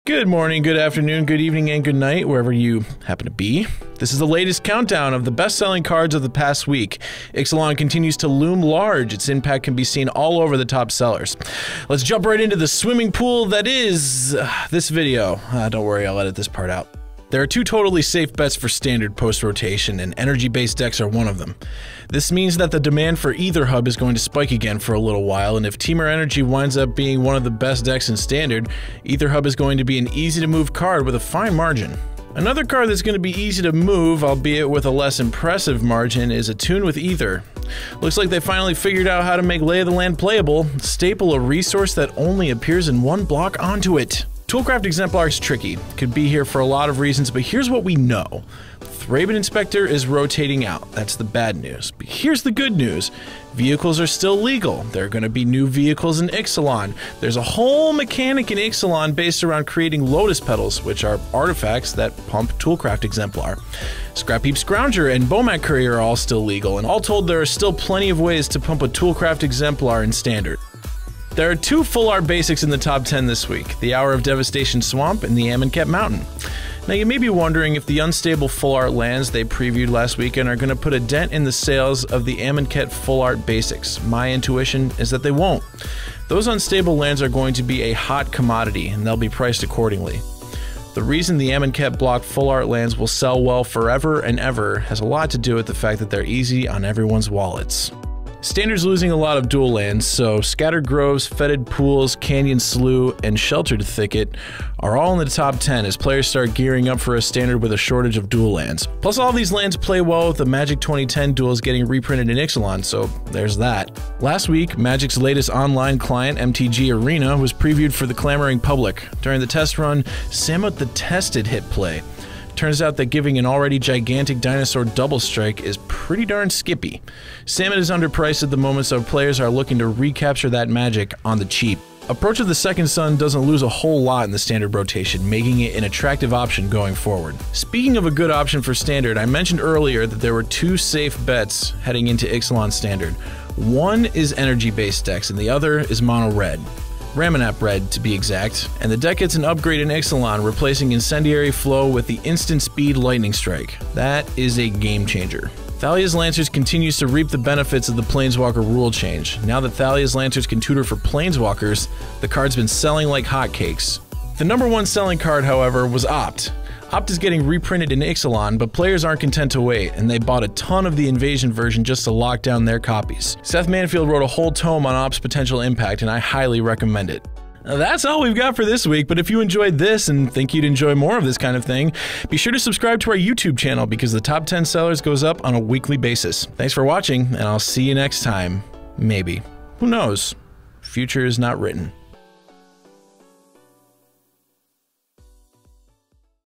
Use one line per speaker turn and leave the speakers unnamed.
Good morning, good afternoon, good evening, and good night, wherever you happen to be. This is the latest countdown of the best-selling cards of the past week. Ixalan continues to loom large. Its impact can be seen all over the top sellers. Let's jump right into the swimming pool that is this video. Don't worry, I'll edit this part out. There are two totally safe bets for standard post-rotation, and energy-based decks are one of them. This means that the demand for Ether Hub is going to spike again for a little while, and if Temur Energy winds up being one of the best decks in standard, Ether Hub is going to be an easy-to-move card with a fine margin. Another card that's going to be easy to move, albeit with a less impressive margin, is Attune with Ether. Looks like they finally figured out how to make Lay of the Land playable, staple a resource that only appears in one block onto it. Toolcraft Exemplar is tricky. Could be here for a lot of reasons, but here's what we know. Thraben Inspector is rotating out. That's the bad news. But here's the good news. Vehicles are still legal. There are going to be new vehicles in Ixalan. There's a whole mechanic in Ixalan based around creating Lotus Petals, which are artifacts that pump Toolcraft Exemplar. Scrap Heap Scrounger and Bomat Courier are all still legal, and all told there are still plenty of ways to pump a Toolcraft Exemplar in Standard. There are two full art basics in the top 10 this week, the Hour of Devastation Swamp and the Amonkhet Mountain. Now you may be wondering if the unstable full art lands they previewed last weekend are going to put a dent in the sales of the Amonkhet full art basics. My intuition is that they won't. Those unstable lands are going to be a hot commodity and they'll be priced accordingly. The reason the Amonkhet block full art lands will sell well forever and ever has a lot to do with the fact that they're easy on everyone's wallets. Standard's losing a lot of dual lands, so Scattered Groves, Fetid Pools, Canyon Slough, and Sheltered Thicket are all in the top 10 as players start gearing up for a Standard with a shortage of dual lands. Plus all these lands play well with the Magic 2010 duels getting reprinted in Ixalan, so there's that. Last week, Magic's latest online client, MTG Arena, was previewed for the clamoring public. During the test run, Samut the Tested hit play. Turns out that giving an already gigantic dinosaur double strike is pretty darn skippy. Salmon is underpriced at the moment, so players are looking to recapture that magic on the cheap. Approach of the Second Sun doesn't lose a whole lot in the standard rotation, making it an attractive option going forward. Speaking of a good option for standard, I mentioned earlier that there were two safe bets heading into Ixalan standard. One is energy-based decks, and the other is mono-red. Ramanap Red, to be exact, and the deck gets an upgrade in Ixalan, replacing Incendiary Flow with the Instant Speed Lightning Strike. That is a game changer. Thalia's Lancers continues to reap the benefits of the Planeswalker rule change. Now that Thalia's Lancers can tutor for Planeswalkers, the card's been selling like hotcakes. The number one selling card, however, was Opt. Opt is getting reprinted in Ixalan, but players aren't content to wait, and they bought a ton of the Invasion version just to lock down their copies. Seth Manfield wrote a whole tome on Opt's potential impact, and I highly recommend it. Now, that's all we've got for this week, but if you enjoyed this and think you'd enjoy more of this kind of thing, be sure to subscribe to our YouTube channel because the top 10 sellers goes up on a weekly basis. Thanks for watching, and I'll see you next time. Maybe. Who knows? Future is not written.